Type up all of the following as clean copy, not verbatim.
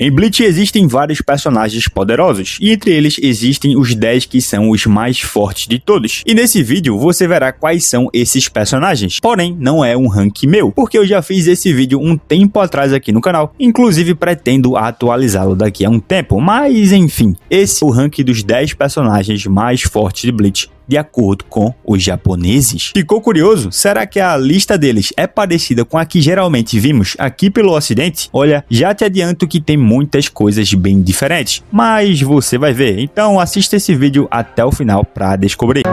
Em Bleach existem vários personagens poderosos, e entre eles existem os 10 que são os mais fortes de todos. E nesse vídeo você verá quais são esses personagens. Porém, não é um rank meu, porque eu já fiz esse vídeo um tempo atrás aqui no canal. Inclusive pretendo atualizá-lo daqui a um tempo, mas enfim, esse é o rank dos 10 personagens mais fortes de Bleach, de acordo com os japoneses. Ficou curioso? Será que a lista deles é parecida com a que geralmente vimos aqui pelo ocidente? Olha, já te adianto que tem muitas coisas bem diferentes, mas você vai ver. Então assista esse vídeo até o final para descobrir.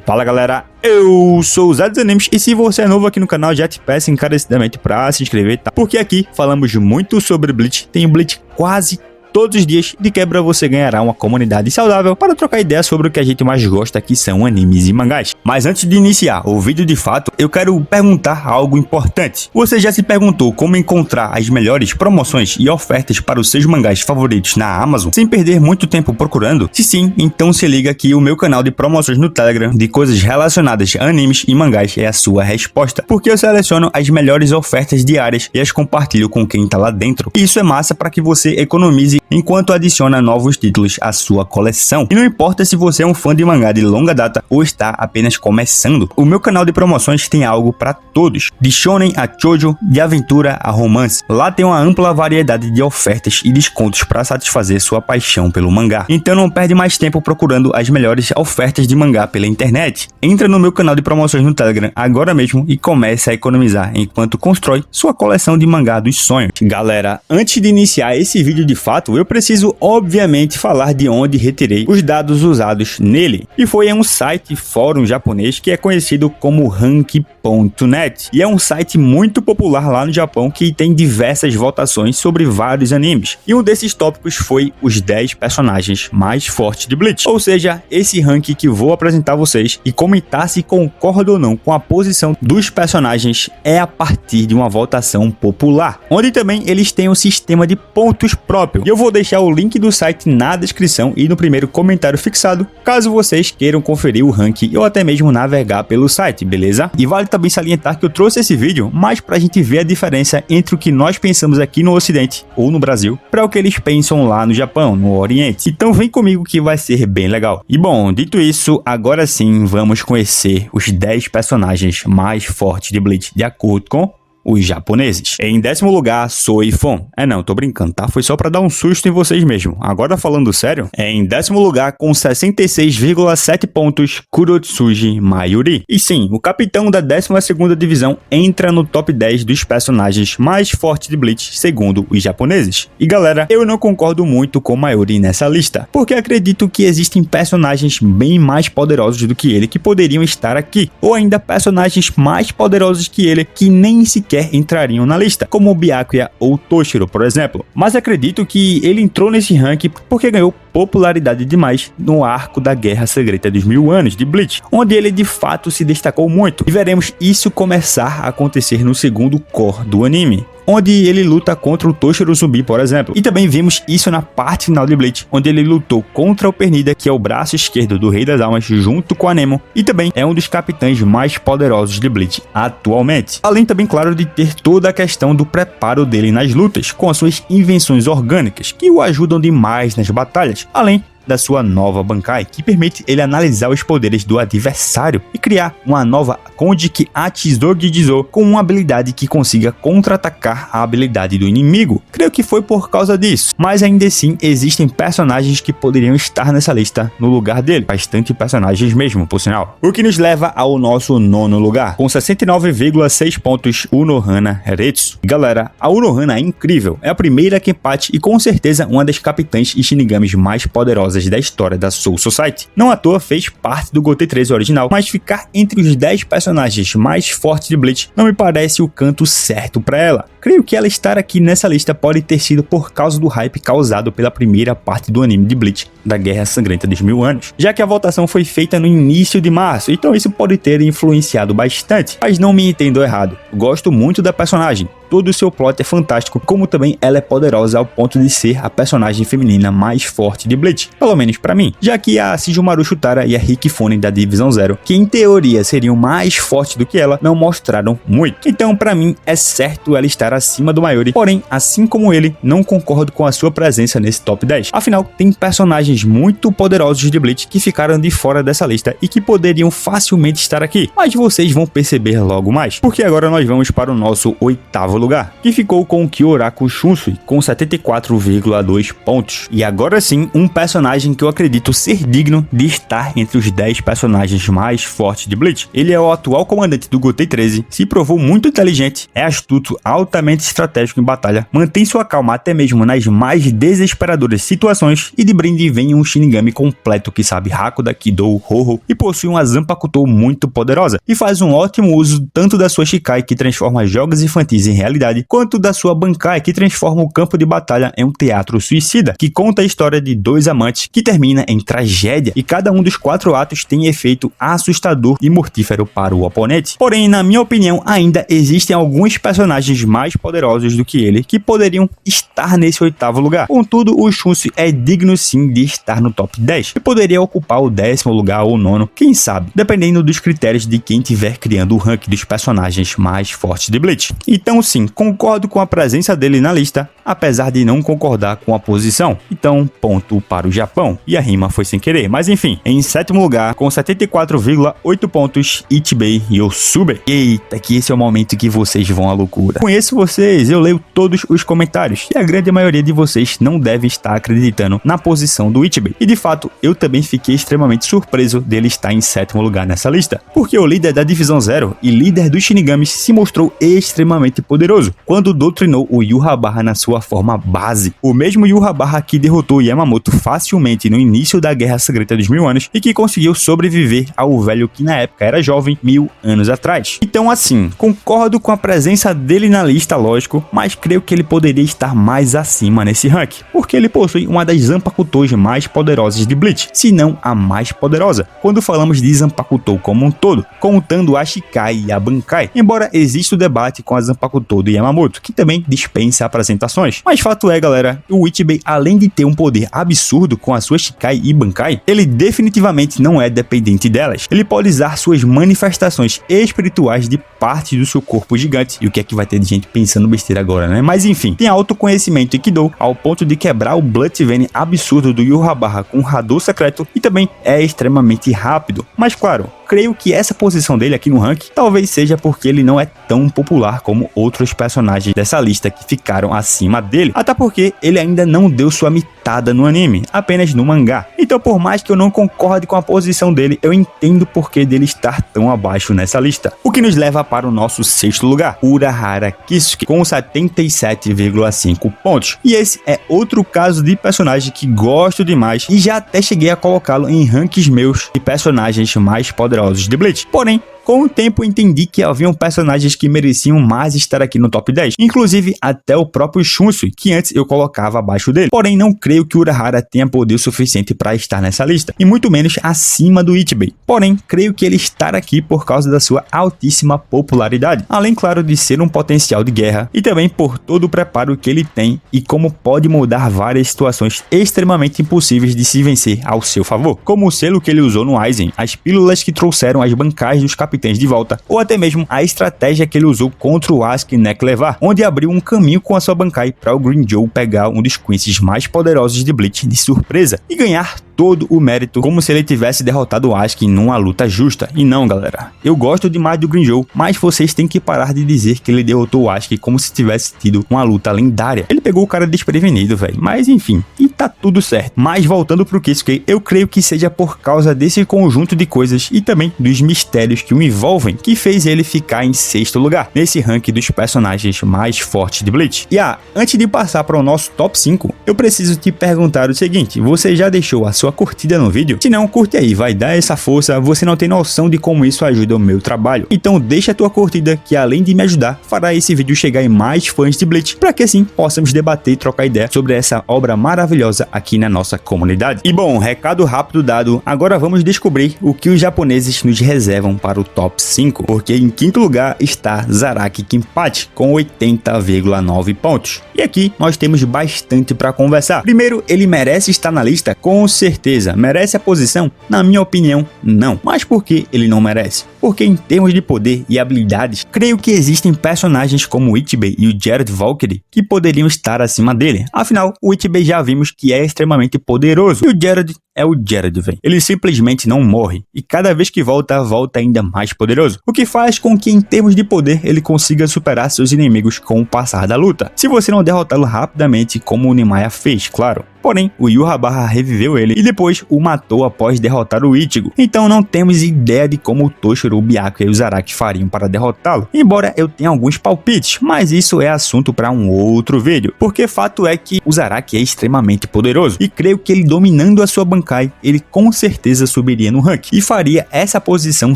Fala galera, eu sou o Zé dos Animes e se você é novo aqui no canal já te peço encarecidamente para se inscrever, tá? Porque aqui falamos muito sobre Bleach, tem Bleach quase todos os dias, de quebra você ganhará uma comunidade saudável para trocar ideias sobre o que a gente mais gosta, que são animes e mangás. Mas antes de iniciar o vídeo de fato, eu quero perguntar algo importante. Você já se perguntou como encontrar as melhores promoções e ofertas para os seus mangás favoritos na Amazon, sem perder muito tempo procurando? Se sim, então se liga que o meu canal de promoções no Telegram de coisas relacionadas a animes e mangás é a sua resposta, porque eu seleciono as melhores ofertas diárias e as compartilho com quem tá lá dentro. E isso é massa para que você economize enquanto adiciona novos títulos à sua coleção. E não importa se você é um fã de mangá de longa data ou está apenas começando, o meu canal de promoções tem algo para todos, de shonen a shoujo, de aventura a romance. Lá tem uma ampla variedade de ofertas e descontos para satisfazer sua paixão pelo mangá. Então não perde mais tempo procurando as melhores ofertas de mangá pela internet. Entra no meu canal de promoções no Telegram agora mesmo e comece a economizar enquanto constrói sua coleção de mangá dos sonhos. Galera, antes de iniciar esse vídeo de fato, eu preciso obviamente falar de onde retirei os dados usados nele, e foi em um site fórum japonês que é conhecido como Rank.net, e é um site muito popular lá no Japão que tem diversas votações sobre vários animes, e um desses tópicos foi os 10 personagens mais fortes de Bleach, ou seja, esse ranking que vou apresentar a vocês e comentar se concordam ou não com a posição dos personagens é a partir de uma votação popular, onde também eles têm um sistema de pontos próprio, e eu vou deixar o link do site na descrição e no primeiro comentário fixado, caso vocês queiram conferir o ranking ou até mesmo navegar pelo site, beleza? E vale também salientar que eu trouxe esse vídeo mais pra gente ver a diferença entre o que nós pensamos aqui no ocidente ou no Brasil para o que eles pensam lá no Japão, no oriente. Então vem comigo que vai ser bem legal. E bom, dito isso, agora sim vamos conhecer os 10 personagens mais fortes de Bleach de acordo com os japoneses. Em 10º lugar, Soifon. Não, tô brincando, tá? Foi só pra dar um susto em vocês mesmo. Agora falando sério, em 10º lugar, com 66,7 pontos, Kurotsuji Mayuri. E sim, o capitão da 12ª divisão entra no top 10 dos personagens mais fortes de Bleach, segundo os japoneses. E galera, eu não concordo muito com Mayuri nessa lista, porque acredito que existem personagens bem mais poderosos do que ele que poderiam estar aqui, ou ainda personagens mais poderosos que ele que nem sequer entrariam na lista, como o Byakuya ou Toshiro, por exemplo. Mas acredito que ele entrou nesse ranking porque ganhou popularidade demais no arco da Guerra Secreta dos 1000 anos de Bleach, onde ele de fato se destacou muito, e veremos isso começar a acontecer no segundo core do anime, onde ele luta contra o Toshiro Zumbi, por exemplo. E também vimos isso na parte final de Bleach, onde ele lutou contra o Pernida, que é o braço esquerdo do Rei das Almas, junto com a Nemo, e também é um dos capitães mais poderosos de Bleach atualmente. Além também, claro, de ter toda a questão do preparo dele nas lutas, com as suas invenções orgânicas, que o ajudam demais nas batalhas, além da sua nova Bankai, que permite ele analisar os poderes do adversário e criar uma nova Konjiki Achizogijizo com uma habilidade que consiga contra-atacar a habilidade do inimigo. Creio que foi por causa disso, mas ainda assim existem personagens que poderiam estar nessa lista no lugar dele, bastante personagens mesmo, por sinal. O que nos leva ao nosso 9º lugar, com 69,6 pontos, Unohana Hiretsu. Galera, a Unohana é incrível, é a primeira Kenpachi e com certeza uma das capitães e shinigamis mais poderosas da história da Soul Society. Não à toa fez parte do GOT 13 original, mas ficar entre os 10 personagens mais fortes de Bleach não me parece o canto certo pra ela. creio que ela estar aqui nessa lista pode ter sido por causa do hype causado pela primeira parte do anime de Bleach, da Guerra Sangrenta dos 1000 anos, já que a votação foi feita no início de março, então isso pode ter influenciado bastante. Mas não me entendo errado, gosto muito da personagem, todo o seu plot é fantástico, como também ela é poderosa ao ponto de ser a personagem feminina mais forte de Bleach, pelo menos pra mim, já que a Shijumaru Shutara e a Hikifune da Divisão Zero, que em teoria seriam mais fortes do que ela, não mostraram muito. Então pra mim é certo ela estar acima do Mayuri, porém, assim como ele, não concordo com a sua presença nesse top 10. Afinal, tem personagens muito poderosos de Bleach que ficaram de fora dessa lista e que poderiam facilmente estar aqui, mas vocês vão perceber logo mais, porque agora nós vamos para o nosso oitavo lugar, que ficou com o Kyoraku Shunsui, com 74,2 pontos. E agora sim, um personagem que eu acredito ser digno de estar entre os 10 personagens mais fortes de Bleach. Ele é o atual comandante do Gotei 13, se provou muito inteligente, é astuto, altamente estratégico em batalha, mantém sua calma até mesmo nas mais desesperadoras situações, e de brinde vem um Shinigami completo que sabe Hakuda, Kido, Hoho, e possui uma Zanpakuto muito poderosa, e faz um ótimo uso tanto da sua Shikai, que transforma jogos infantis em realidade, quanto da sua Bankai, que transforma o campo de batalha em um teatro suicida, que conta a história de dois amantes que termina em tragédia, e cada um dos 4 atos tem efeito assustador e mortífero para o oponente. Porém, na minha opinião, ainda existem alguns personagens mais poderosos do que ele, que poderiam estar nesse oitavo lugar. Contudo, o Shunsui é digno sim de estar no top 10, e poderia ocupar o 10º lugar ou 9º, quem sabe, dependendo dos critérios de quem estiver criando o ranking dos personagens mais fortes de Bleach. Então sim, concordo com a presença dele na lista, apesar de não concordar com a posição. Então, ponto para o Japão. E a rima foi sem querer, mas enfim. Em 7º lugar, com 74,8 pontos, Ichibei Yosuke. Eita, que esse é o momento que vocês vão à loucura. Conheço vocês, eu leio todos os comentários, e a grande maioria de vocês não deve estar acreditando na posição do Ichibei. E de fato, eu também fiquei extremamente surpreso dele estar em 7º lugar nessa lista, porque o líder da Divisão Zero e líder dos Shinigamis se mostrou extremamente poderoso quando doutrinou o Yhwach na sua forma base. O mesmo Yhwach que derrotou Yamamoto facilmente no início da Guerra Sangrenta dos 1000 anos e que conseguiu sobreviver ao velho que na época era jovem 1000 anos atrás. Então assim, concordo com a presença dele na lista, lógico, mas creio que ele poderia estar mais acima nesse ranking, porque ele possui uma das Zanpakutos mais poderosas de Bleach, se não a mais poderosa, quando falamos de Zanpakuto como um todo, contando a Shikai e a Bankai, embora exista o debate com a Zanpakuto do Yamamoto, que também dispensa apresentações. Mas fato é, galera, o Ichibei, além de ter um poder absurdo com a sua Shikai e Bankai, ele definitivamente não é dependente delas. Ele pode usar suas manifestações espirituais de parte do seu corpo gigante, e o que é que vai ter de gente pensando besteira agora, né? Mas enfim, tem autoconhecimento e Kido ao ponto de quebrar o Blood Vein absurdo do Yhwach com o Hadou secreto, e também é extremamente rápido. Mas claro, creio que essa posição dele aqui no ranking talvez seja porque ele não é tão popular como outros personagens dessa lista que ficaram acima dele, até porque ele ainda não deu sua mitada no anime, apenas no mangá. Então, por mais que eu não concorde com a posição dele, eu entendo porque dele estar tão abaixo nessa lista. O que nos leva para o nosso 6º lugar, Urahara Kisuke, com 77,5 pontos. E esse é outro caso de personagem que gosto demais e já até cheguei a colocá-lo em rankings meus de personagens mais poderosos de Bleach. Porém, com o tempo entendi que haviam personagens que mereciam mais estar aqui no top 10, inclusive até o próprio Shunsui, que antes eu colocava abaixo dele. Porém, não creio que Urahara tenha poder suficiente para estar nessa lista, e muito menos acima do Ichibei. Porém, creio que ele estar aqui por causa da sua altíssima popularidade, além, claro, de ser um potencial de guerra, e também por todo o preparo que ele tem e como pode moldar várias situações extremamente impossíveis de se vencer ao seu favor, como o selo que ele usou no Aizen, as pílulas que trouxeram as bancais dos capitães de volta, ou até mesmo a estratégia que ele usou contra o Asuka Neck levar, onde abriu um caminho com a sua Bankai para o Green Joe pegar um dos Quincy's mais poderosos de Bleach de surpresa e ganhar todo o mérito como se ele tivesse derrotado o Asuka em uma luta justa. E não, galera, eu gosto demais do Green Joe, mas vocês têm que parar de dizer que ele derrotou o Asuka como se tivesse tido uma luta lendária. Ele pegou o cara desprevenido, velho, mas enfim, e tá tudo certo. Mas voltando pro Kisuke, eu creio que seja por causa desse conjunto de coisas e também dos mistérios que o envolvem que fez ele ficar em 6º lugar nesse ranking dos personagens mais fortes de Bleach. E antes de passar para o nosso top 5, eu preciso te perguntar o seguinte: você já deixou a sua sua curtida no vídeo. Se não, curte aí, vai dar essa força, você não tem noção de como isso ajuda o meu trabalho. Então deixa a tua curtida, que além de me ajudar, fará esse vídeo chegar em mais fãs de Bleach, para que assim possamos debater e trocar ideia sobre essa obra maravilhosa aqui na nossa comunidade. E bom, recado rápido dado, agora vamos descobrir o que os japoneses nos reservam para o top 5, porque em quinto lugar está Zaraki Kenpachi com 80,9 pontos. E aqui nós temos bastante para conversar. Primeiro, ele merece estar na lista? Com certeza. Merece a posição? Na minha opinião, não. Mas por que ele não merece? Porque em termos de poder e habilidades, creio que existem personagens como o Ichibei e o Jared Valkyrie que poderiam estar acima dele. Afinal, o Ichibei já vimos que é extremamente poderoso e o Jared é o Jared, velho. Ele simplesmente não morre e cada vez que volta, volta ainda mais poderoso, o que faz com que em termos de poder ele consiga superar seus inimigos com o passar da luta, se você não derrotá-lo rapidamente como o Nimaya fez, claro. Porém, o Yhwach reviveu ele e depois o matou após derrotar o Ichigo. Então não temos ideia de como o Toshiro, o Byakuya e o Zaraki fariam para derrotá-lo. Embora eu tenha alguns palpites, mas isso é assunto para um outro vídeo. Porque fato é que o Zaraki é extremamente poderoso e creio que ele dominando a sua Bankai, ele com certeza subiria no ranking e faria essa posição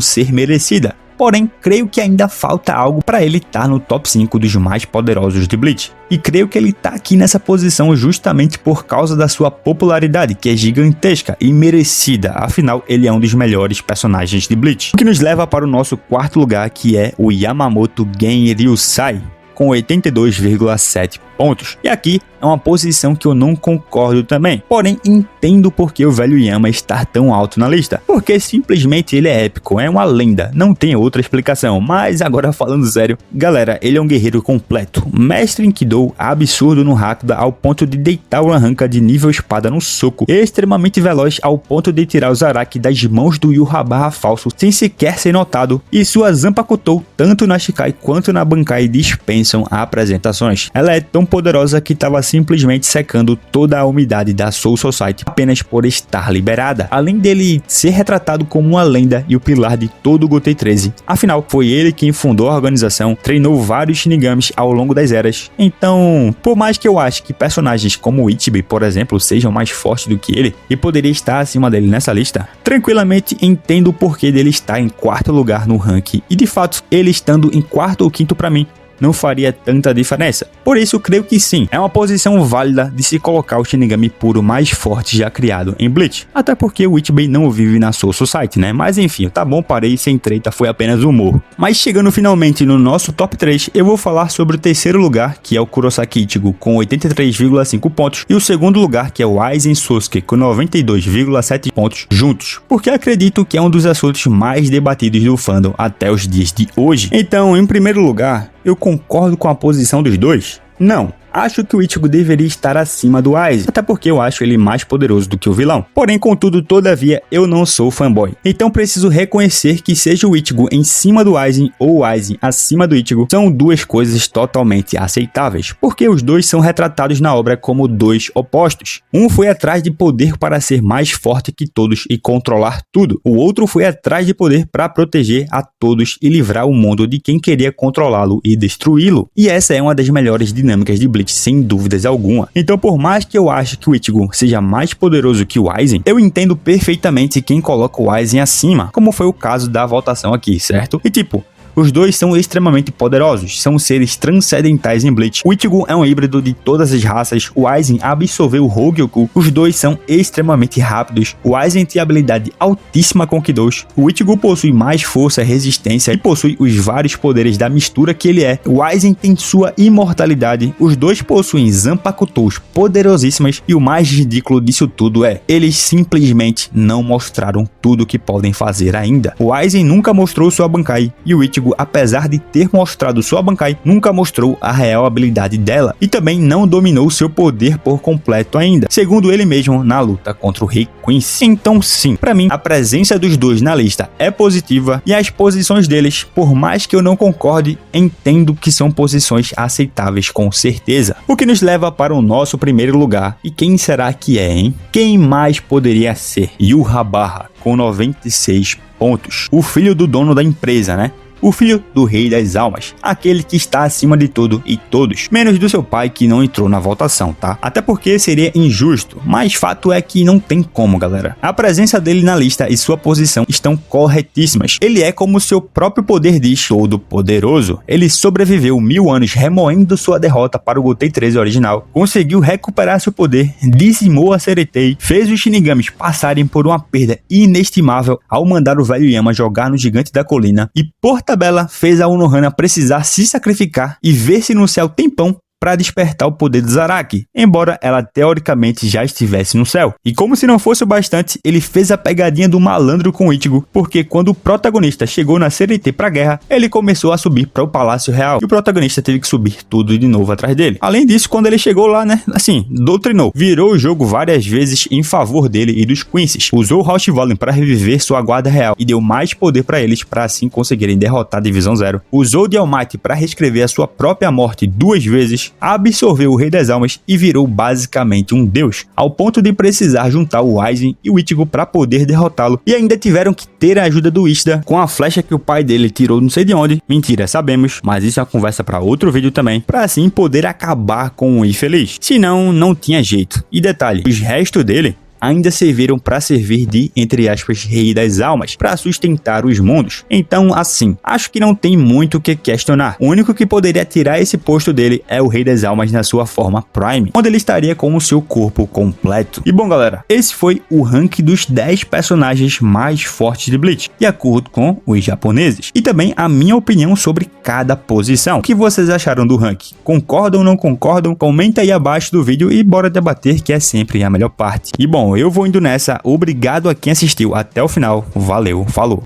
ser merecida. Porém, creio que ainda falta algo para ele estar no top 5 dos mais poderosos de Bleach. E creio que ele está aqui nessa posição justamente por causa da sua popularidade, que é gigantesca e merecida. Afinal, ele é um dos melhores personagens de Bleach. O que nos leva para o nosso quarto lugar, que é o Yamamoto Gen Ryusai, com 82,7 pontos. E aqui é uma posição que eu não concordo também. Porém, entendo porque o velho Yama está tão alto na lista. Porque simplesmente ele é épico, é uma lenda, não tem outra explicação. Mas agora falando sério, galera, ele é um guerreiro completo. Mestre em Kido, absurdo no Hakuda ao ponto de deitar o Ranhanka de nível espada no soco. Extremamente veloz ao ponto de tirar o Zaraki das mãos do Yhwach falso sem sequer ser notado. E sua Zanpakutou, tanto na Shikai quanto na Bankai, dispensam apresentações. Ela é tão poderosa que estava simplesmente secando toda a umidade da Soul Society apenas por estar liberada, além dele ser retratado como uma lenda e o pilar de todo o Gotei 13. Afinal, foi ele quem fundou a organização, treinou vários Shinigamis ao longo das eras. Então, por mais que eu ache que personagens como o Ichibei, por exemplo, sejam mais fortes do que ele e poderia estar acima dele nessa lista, tranquilamente entendo o porquê dele estar em quarto lugar no ranking e de fato, ele estando em quarto ou quinto para mim, não faria tanta diferença. Por isso, creio que sim, é uma posição válida de se colocar o Shinigami puro mais forte já criado em Bleach. Até porque o Ichibei não vive na Soul Society, né? Mas enfim, tá bom, parei, sem treta, foi apenas humor. Mas chegando finalmente no nosso top 3, eu vou falar sobre o terceiro lugar, que é o Kurosaki Ichigo, com 83,5 pontos, e o segundo lugar, que é o Aizen Sosuke, com 92,7 pontos juntos, porque acredito que é um dos assuntos mais debatidos do fandom até os dias de hoje. Então, em primeiro lugar, eu concordo com a posição dos dois? Não. Acho que o Ichigo deveria estar acima do Aizen, até porque eu acho ele mais poderoso do que o vilão. Porém, contudo, todavia, eu não sou fanboy. Então preciso reconhecer que seja o Ichigo em cima do Aizen ou o Aizen acima do Ichigo são duas coisas totalmente aceitáveis, porque os dois são retratados na obra como dois opostos. Um foi atrás de poder para ser mais forte que todos e controlar tudo. O outro foi atrás de poder para proteger a todos e livrar o mundo de quem queria controlá-lo e destruí-lo. E essa é uma das melhores dinâmicas de Bleach, sem dúvidas alguma. Então, por mais que eu ache que o Ichigo seja mais poderoso que o Aizen, eu entendo perfeitamente quem coloca o Aizen acima, como foi o caso da votação aqui, certo? E tipo, os dois são extremamente poderosos, são seres transcendentais em Bleach. O Ichigo é um híbrido de todas as raças, o Aizen absorveu o Hogyoku, os dois são extremamente rápidos, o Aizen tem habilidade altíssima com Kidos, o Ichigo possui mais força e resistência e possui os vários poderes da mistura que ele é, o Aizen tem sua imortalidade, os dois possuem Zanpakutous poderosíssimas e o mais ridículo disso tudo é, eles simplesmente não mostraram tudo que podem fazer ainda. O Aizen nunca mostrou sua Bankai e o Ichigo, apesar de ter mostrado sua Bankai, nunca mostrou a real habilidade dela e também não dominou seu poder por completo ainda, segundo ele mesmo na luta contra o Rei Quincy. Então sim, pra mim a presença dos dois na lista é positiva e as posições deles, por mais que eu não concorde, entendo que são posições aceitáveis com certeza. O que nos leva para o nosso primeiro lugar, e quem será que é, hein? Quem mais poderia ser? Yhwach, com 96 pontos, o filho do dono da empresa, né? o filho do Rei das Almas, aquele que está acima de tudo e todos, menos do seu pai que não entrou na votação, tá? Até porque seria injusto, mas fato é que não tem como, galera. A presença dele na lista e sua posição estão corretíssimas. Ele é, como seu próprio poder diz, todo poderoso. Ele sobreviveu 1000 anos remoendo sua derrota para o Gotei 13 original, conseguiu recuperar seu poder, dizimou a Seretei, fez os Shinigamis passarem por uma perda inestimável ao mandar o velho Yama jogar no gigante da colina e, por tabela, fez a Unohana precisar se sacrificar e ver-se no céu tempão para despertar o poder do Zaraki, embora ela teoricamente já estivesse no céu. E como se não fosse o bastante, ele fez a pegadinha do malandro com Ichigo, porque quando o protagonista chegou na Seretei pra guerra, ele começou a subir para o Palácio Real, e o protagonista teve que subir tudo de novo atrás dele. Além disso, quando ele chegou lá, né, assim, doutrinou, virou o jogo várias vezes em favor dele e dos Quincy's, usou o House Volume para reviver sua guarda real e deu mais poder para eles para assim conseguirem derrotar a Divisão Zero, usou de All Might para reescrever a sua própria morte 2 vezes, absorveu o Rei das Almas e virou basicamente um deus, ao ponto de precisar juntar o Aizen e o Ichigo para poder derrotá-lo, e ainda tiveram que ter a ajuda do Ishida com a flecha que o pai dele tirou não sei de onde, mentira, sabemos, mas isso é uma conversa para outro vídeo também, para assim poder acabar com o infeliz, senão não tinha jeito. E detalhe, os restos dele ainda serviram para servir de, entre aspas, Rei das Almas, para sustentar os mundos. Então, assim, acho que não tem muito o que questionar. O único que poderia tirar esse posto dele é o Rei das Almas na sua forma Prime, onde ele estaria com o seu corpo completo. E bom, galera, esse foi o ranking dos 10 personagens mais fortes de Bleach, de acordo com os japoneses. E também a minha opinião sobre cada posição. O que vocês acharam do ranking? Concordam ou não concordam? Comenta aí abaixo do vídeo e bora debater, que é sempre a melhor parte. E bom, eu vou indo nessa. Obrigado a quem assistiu até o final. Valeu, falou!